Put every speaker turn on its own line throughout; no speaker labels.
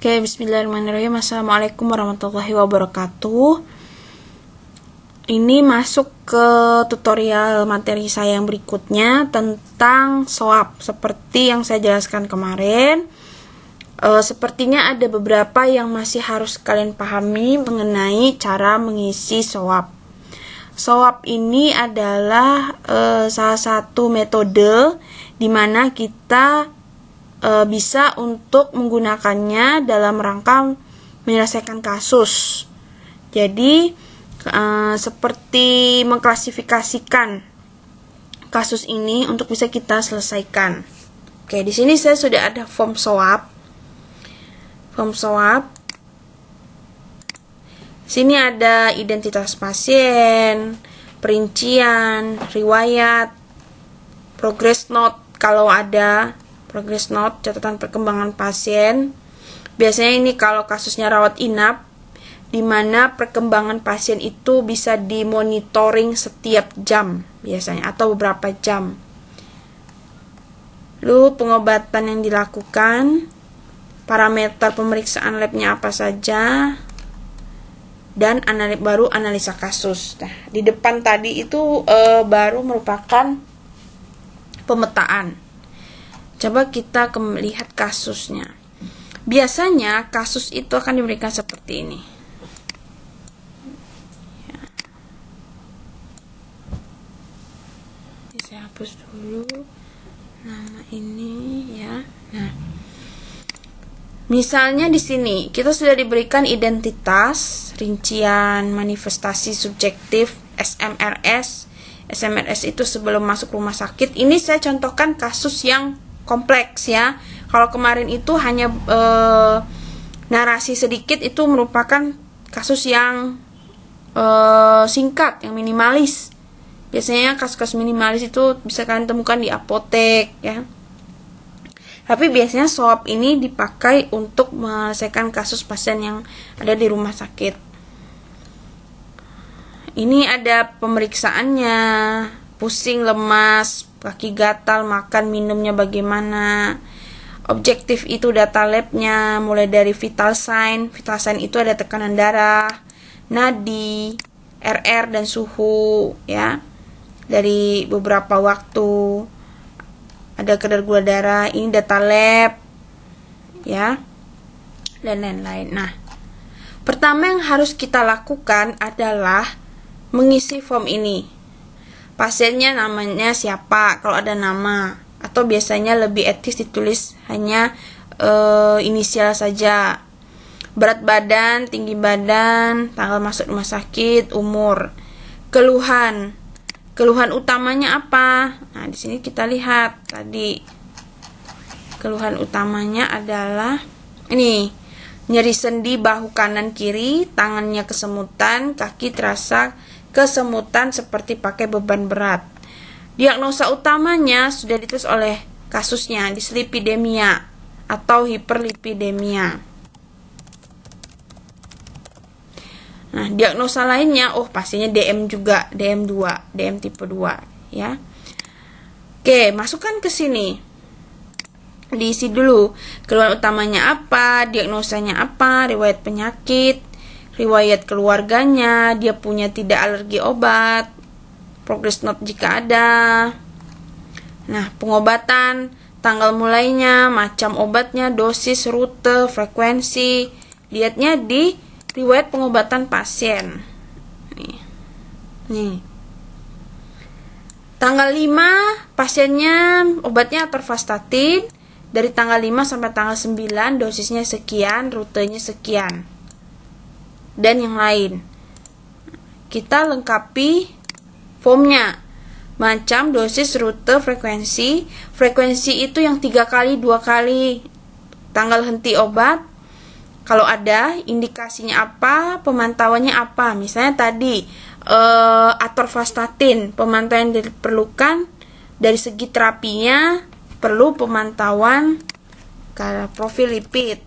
Oke, bismillahirrahmanirrahim. Assalamualaikum warahmatullahi wabarakatuh. Ini masuk ke tutorial materi saya yang berikutnya tentang SOAP. Seperti yang saya jelaskan kemarin, sepertinya ada beberapa yang masih harus kalian pahami mengenai cara mengisi SOAP. SOAP ini adalah salah satu metode di mana kita bisa untuk menggunakannya dalam rangka menyelesaikan kasus. Jadi seperti mengklasifikasikan kasus ini untuk bisa kita selesaikan. Oke, di sini saya sudah ada form SOAP. Form SOAP. Sini ada identitas pasien, perincian, riwayat, progress note kalau ada. Progress note, catatan perkembangan pasien. Biasanya ini kalau kasusnya rawat inap, di mana perkembangan pasien itu bisa dimonitoring setiap jam biasanya, atau beberapa jam. Lalu pengobatan yang dilakukan, parameter pemeriksaan labnya apa saja, dan baru analisa kasus. Nah, di depan tadi itu baru merupakan pemetaan. Coba kita lihat kasusnya. Biasanya kasus itu akan diberikan seperti ini. Ya. Ini saya hapus dulu nama ini ya. Nah, misalnya di sini kita sudah diberikan identitas, rincian, manifestasi subjektif, SMRS. SMRS itu sebelum masuk rumah sakit. Ini saya contohkan kasus yang kompleks ya. Kalau kemarin itu hanya narasi sedikit, itu merupakan kasus yang singkat, yang minimalis. Biasanya kasus-kasus minimalis itu bisa kalian temukan di apotek ya. Tapi biasanya SOAP ini dipakai untuk menyelesaikan kasus pasien yang ada di rumah sakit. Ini ada pemeriksaannya, pusing, lemas, kaki gatal, makan, minumnya bagaimana. Objektif itu data labnya, mulai dari vital sign. Vital sign itu ada tekanan darah, nadi, RR, dan suhu ya. Dari beberapa waktu. Ada kadar gula darah, ini data lab ya, dan lain-lain. Nah, pertama yang harus kita lakukan adalah mengisi form ini. Pasiennya namanya siapa, kalau ada nama, atau biasanya lebih etis ditulis hanya inisial saja. Berat badan, tinggi badan, tanggal masuk rumah sakit, umur. Keluhan utamanya apa? Nah, di sini kita lihat tadi. Keluhan utamanya adalah ini, nyeri sendi bahu kanan kiri, tangannya kesemutan, kaki terasa kesemutan seperti pakai beban berat. Diagnosa utamanya sudah ditulis oleh kasusnya, dislipidemia atau hiperlipidemia. Nah, diagnosa lainnya, pastinya DM juga, DM2, DM tipe 2 ya. Oke, masukkan ke sini. Diisi dulu keluhan utamanya apa, diagnosanya apa, riwayat penyakit, riwayat keluarganya, dia punya tidak alergi obat, progress note jika ada. Nah, pengobatan, tanggal mulainya, macam obatnya, dosis, rute, frekuensi. Lihatnya di riwayat pengobatan pasien. Nih. Tanggal 5 pasiennya obatnya atorvastatin, dari tanggal 5 sampai tanggal 9 dosisnya sekian, rutenya sekian, dan yang lain. Kita lengkapi formnya, macam, dosis, rute, frekuensi. Frekuensi itu yang 3 kali, 2 kali. Tanggal henti obat, kalau ada, indikasinya apa, pemantauannya apa. Misalnya tadi atorvastatin, pemantauan yang diperlukan dari segi terapinya, perlu pemantauan profil lipid.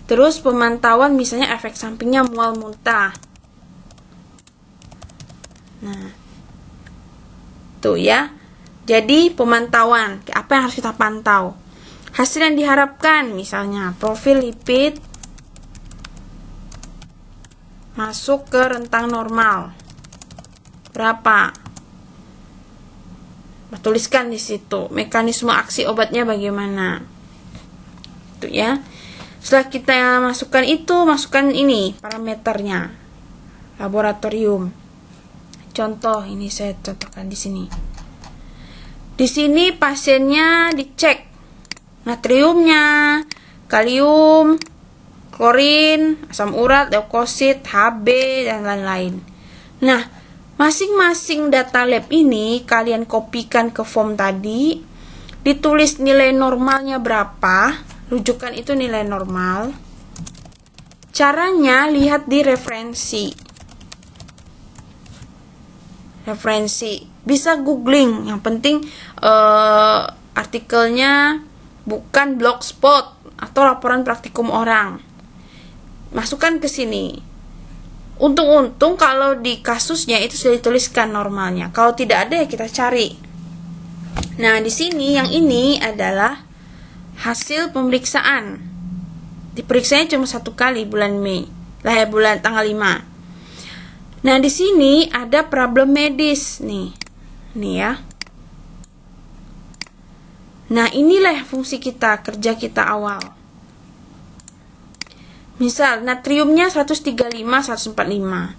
Terus pemantauan misalnya efek sampingnya mual muntah. Nah, tuh ya. Jadi pemantauan, apa yang harus kita pantau? Hasil yang diharapkan, misalnya profil lipid masuk ke rentang normal. Berapa? Tuliskan di situ. Mekanisme aksi obatnya bagaimana. Itu ya. Setelah kita masukkan itu, masukkan ini parameternya. Laboratorium. Contoh, ini saya contohkan di sini. Di sini pasiennya dicek natriumnya, kalium, klorin, asam urat, leukosit, Hb, dan lain-lain. Nah, masing-masing data lab ini kalian kopikan ke form tadi, ditulis nilai normalnya berapa, rujukan itu nilai normal. Caranya lihat di referensi. Bisa googling, yang penting artikelnya bukan blogspot atau laporan praktikum orang. Masukkan ke sini. Untung-untung kalau di kasusnya itu sudah dituliskan normalnya. Kalau tidak ada ya kita cari. Nah, di sini yang ini adalah hasil pemeriksaan. Diperiksanya cuma 1 kali bulan Mei. Bulan tanggal 5. Nah, di sini ada problem medis nih. Nih ya. Nah, inilah fungsi kita, kerja kita awal. Misal, natriumnya 135, 145.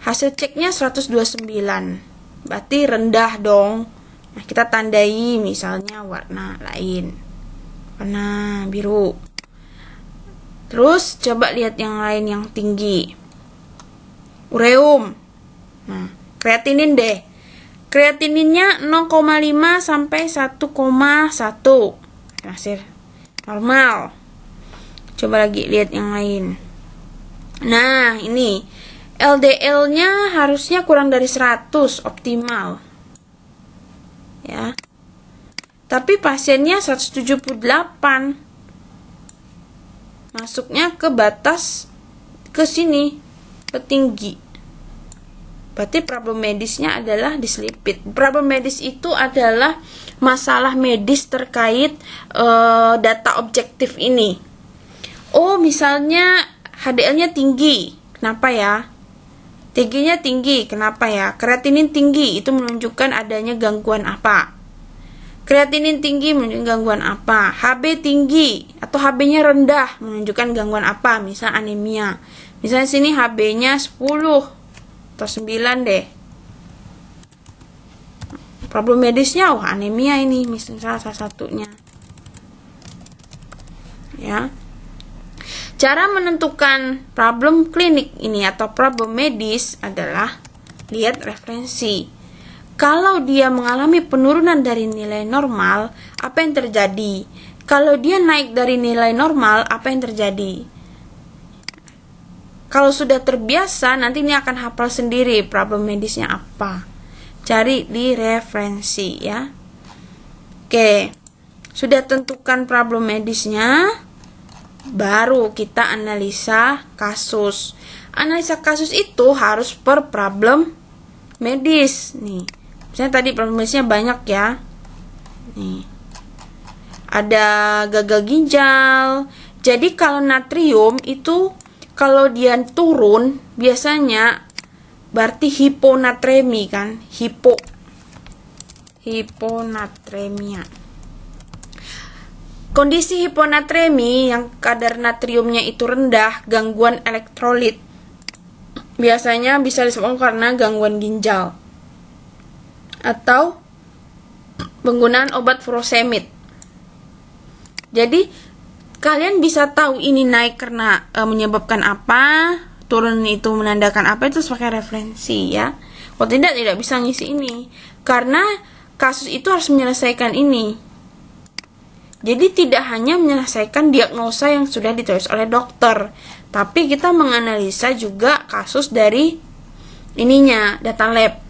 Hasil ceknya 129. Berarti rendah dong. Nah, kita tandai misalnya warna lain. Warna biru. Terus, coba lihat yang lain yang tinggi. Ureum. Nah, kreatinin deh. Kreatininnya 0,5 sampai 1,1. Masih normal. Coba lagi lihat yang lain. Nah, ini LDL-nya harusnya kurang dari 100, optimal. Ya. Tapi pasiennya 178. Masuknya ke batas ke sini, ke tinggi. Berarti problem medisnya adalah dislipid. Problem medis itu adalah masalah medis terkait data objektif ini. Oh, misalnya HDL-nya tinggi. Kenapa ya? TG-nya tinggi. Kenapa ya? Kreatinin tinggi. Itu menunjukkan adanya gangguan apa? Kreatinin tinggi menunjukkan gangguan apa? HB tinggi atau HB-nya rendah menunjukkan gangguan apa? Misal anemia. Misalnya sini HB-nya 10 atau 9 deh. Problem medisnya anemia ini misalnya salah satunya. Ya. Cara menentukan problem klinik ini atau problem medis adalah lihat referensi. Kalau dia mengalami penurunan dari nilai normal, apa yang terjadi? Kalau dia naik dari nilai normal, apa yang terjadi? Kalau sudah terbiasa, nanti ini akan hafal sendiri problem medisnya apa. Cari di referensi ya. Oke, sudah tentukan problem medisnya, baru kita analisa kasus. Analisa kasus itu harus per problem medis. Nih, misalnya tadi problem medisnya banyak ya. Nih, ada gagal ginjal. Jadi kalau natrium itu kalau dia turun, biasanya berarti hiponatremi kan? Hiponatremia. Kondisi hiponatremi yang kadar natriumnya itu rendah, gangguan elektrolit. Biasanya bisa disebabkan karena gangguan ginjal atau penggunaan obat furosemid. Jadi kalian bisa tahu ini naik karena menyebabkan apa, turun itu menandakan apa, itu pakai referensi ya. Kalau tidak bisa ngisi ini. Karena kasus itu harus menyelesaikan ini. Jadi tidak hanya menyelesaikan diagnosa yang sudah ditulis oleh dokter, tapi kita menganalisa juga kasus dari ininya, data lab.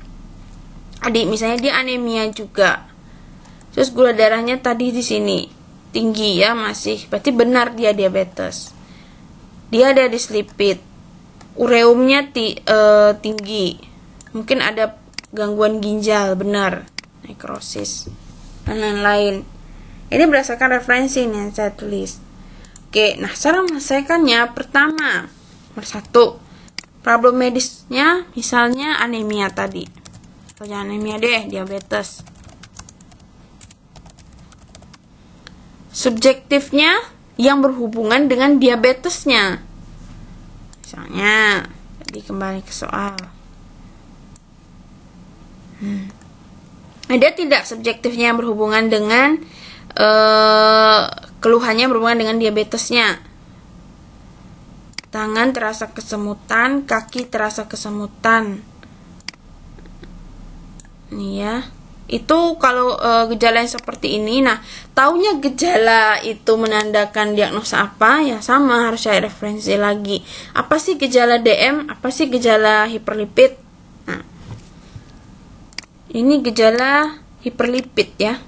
Adik misalnya dia anemia juga. Terus gula darahnya tadi di sini tinggi ya, masih berarti benar dia diabetes. Dia ada dislipid. Ureumnya tinggi. Mungkin ada gangguan ginjal, benar. Nekrosis dan lain-lain. Ini berdasarkan referensi nih yang saya tulis. Oke, nah cara menyelesaikannya pertama, nomor 1, problem medisnya misalnya anemia tadi. Atau jangan anemia deh, diabetes. Subjektifnya yang berhubungan dengan diabetesnya. Misalnya, jadi kembali ke soal. Ada tidak subjektifnya yang berhubungan dengan keluhannya berhubungan dengan diabetesnya? Tangan terasa kesemutan, kaki terasa kesemutan. Nih ya. Itu kalau gejala yang seperti ini. Nah, taunya gejala itu menandakan diagnosa apa? Ya sama, harus cari referensi lagi. Apa sih gejala DM? Apa sih gejala hiperlipid? Nah, ini gejala hiperlipid ya.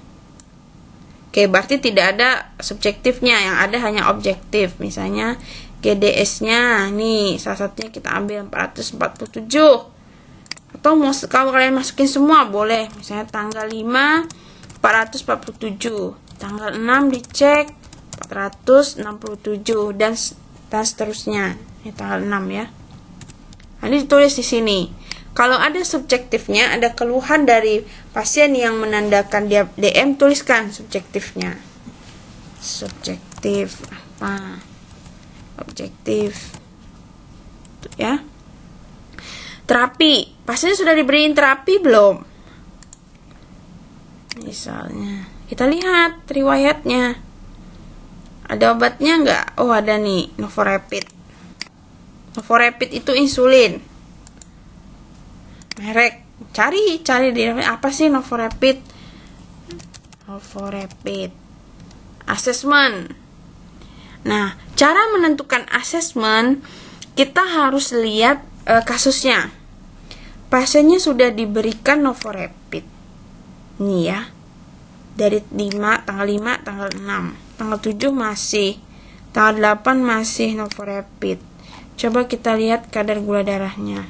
Oke, berarti tidak ada subjektifnya, yang ada hanya objektif. Misalnya GDS-nya, nih salah satunya kita ambil 447. Atau kalau kalian masukin semua boleh. Misalnya tanggal 5 447, tanggal 6 dicek 467 dan seterusnya. Ini tanggal 6 ya. Nah, ini ditulis di sini. Kalau ada subjektifnya, ada keluhan dari pasien yang menandakan DM, tuliskan subjektifnya. Subjektif apa? Objektif. Tuh ya. Terapi. Pasien sudah diberiin terapi belum? Misalnya, kita lihat riwayatnya. Ada obatnya nggak? Oh, ada nih, Novorapid. Novorapid itu insulin. Merek, cari di apa sih Novorapid? Novorapid. Assessment. Nah, cara menentukan assessment, kita harus lihat kasusnya. Pasiennya sudah diberikan Novorapid. Nih ya. Dari 5, tanggal 5, tanggal 6. Tanggal 7 masih. Tanggal 8 masih Novorapid. Coba kita lihat kadar gula darahnya.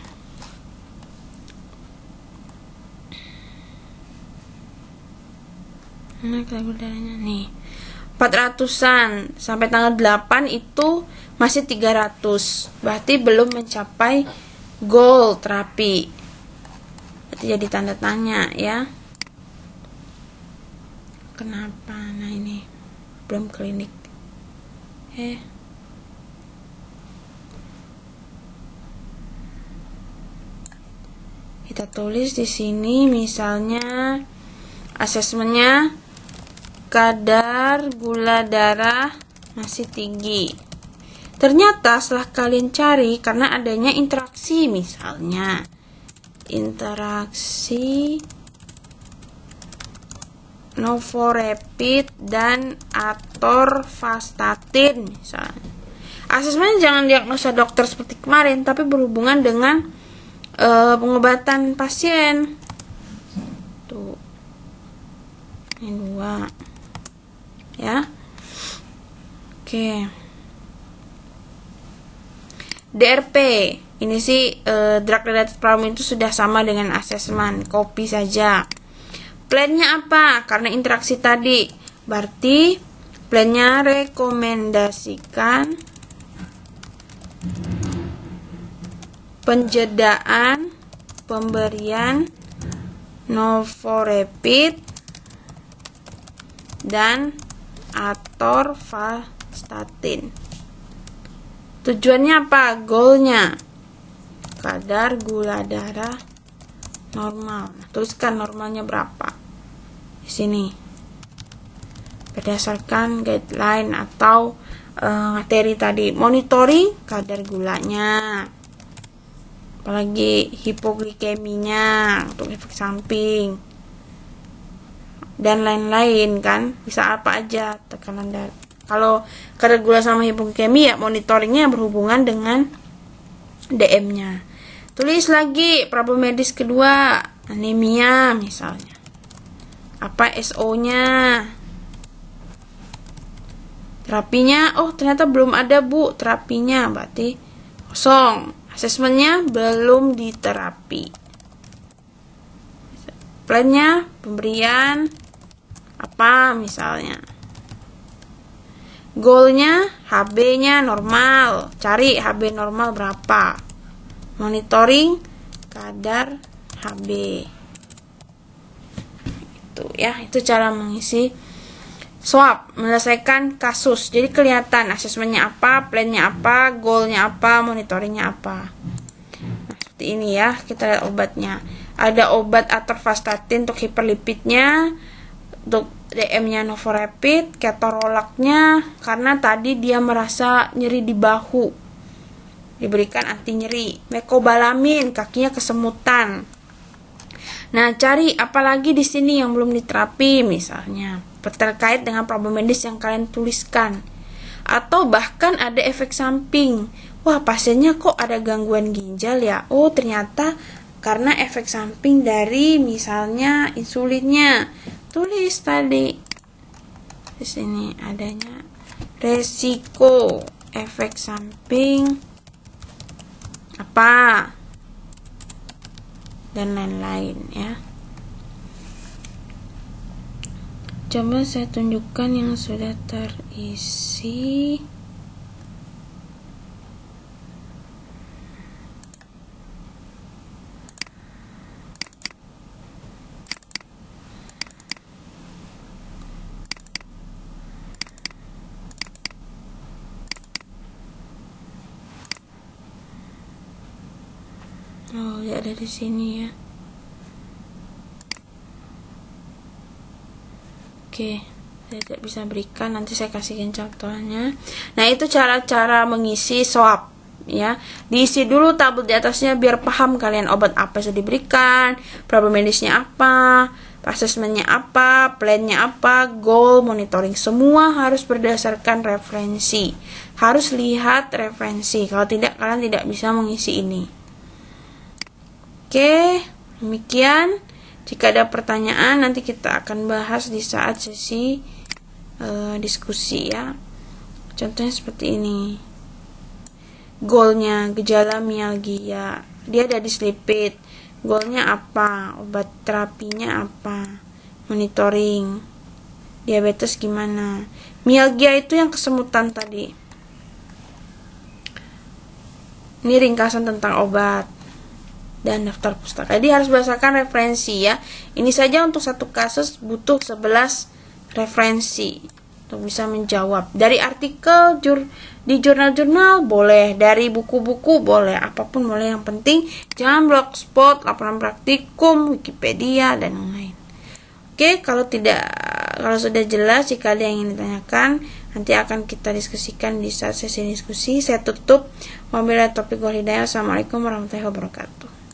Nah, kadar gula darahnya nih 400-an. Sampai tanggal 8 itu masih 300. Berarti belum mencapai goal terapi. Berarti jadi tanda tanya ya. Kenapa? Nah, ini belum klinik. Kita tulis di sini misalnya asesmennya kadar gula darah masih tinggi. Ternyata setelah kalian cari, karena adanya interaksi, misalnya interaksi Novorapid dan atorvastatin misalnya. Asesmennya jangan diagnosa dokter seperti kemarin, tapi berhubungan dengan pengobatan pasien. Tuh, ini 2 ya. Oke. DRP ini sih drug related problem itu sudah sama dengan asesmen, copy saja. Plannya apa? Karena interaksi tadi, berarti plannya rekomendasikan penjedaan pemberian Novorapid dan atorvastatin. Tujuannya apa? Goalnya kadar gula darah normal. Nah, tuliskan normalnya berapa di sini berdasarkan guideline atau materi tadi. Monitoring kadar gulanya, apalagi hipoglikeminya untuk efek samping dan lain-lain kan. Bisa apa aja tekanan darah. Kalau kadar gula sama hipoglikemi ya monitoringnya berhubungan dengan DM-nya. Tulis lagi problem medis kedua, anemia misalnya. Apa SO-nya? Terapinya, oh ternyata belum ada Bu terapinya, berarti kosong. Asesmennya belum diterapi. Plannya pemberian apa misalnya? Goalnya HB-nya normal, cari HB normal berapa. Monitoring kadar HB. Itu ya, itu cara mengisi SWOT, menyelesaikan kasus. Jadi kelihatan asesmennya apa, plannya apa, goalnya apa, monitoringnya apa. Nah, seperti ini ya, kita lihat obatnya. Ada obat atorvastatin untuk hiperlipidnya, untuk DM-nya Novorapid, ketorolaknya karena tadi dia merasa nyeri di bahu, diberikan anti nyeri. Mecobalamin, kakinya kesemutan. Nah, cari apalagi di sini yang belum diterapi, misalnya terkait dengan problem medis yang kalian tuliskan, atau bahkan ada efek samping. Wah, pasiennya kok ada gangguan ginjal ya? Oh, ternyata karena efek samping dari misalnya insulinnya. Tulis tadi di sini adanya resiko efek samping apa dan lain-lain ya. Coba saya tunjukkan yang sudah terisi. Oh, ya ada di sini ya. Oke, saya tidak bisa berikan, nanti saya kasihkan contohnya. Nah, itu cara-cara mengisi SWOT ya. Diisi dulu tabel di atasnya biar paham kalian obat apa yang sudah diberikan, problem medisnya apa, asesmennya apa, plannya apa, goal, monitoring. Semua harus berdasarkan referensi. Harus lihat referensi. Kalau tidak, kalian tidak bisa mengisi ini. Oke, demikian. Jika ada pertanyaan, nanti kita akan bahas di saat sesi diskusi ya. Contohnya seperti ini. Goalnya, gejala mialgia, dia ada dislipid. Goalnya apa? Obat terapinya apa? Monitoring. Diabetes gimana? Mialgia itu yang kesemutan tadi. Ini ringkasan tentang obat dan daftar pustaka. Jadi harus berdasarkan referensi ya. Ini saja untuk satu kasus butuh 11 referensi untuk bisa menjawab. Dari artikel di jurnal-jurnal boleh, dari buku-buku boleh, apapun boleh, yang penting jangan blogspot, laporan praktikum, Wikipedia dan lain-lain. Oke, kalau sudah jelas, jika ada yang ingin ditanyakan, nanti akan kita diskusikan di saat sesi diskusi. Saya tutup. Wabillahi taufiq wal hidayah. Assalamualaikum warahmatullahi wabarakatuh.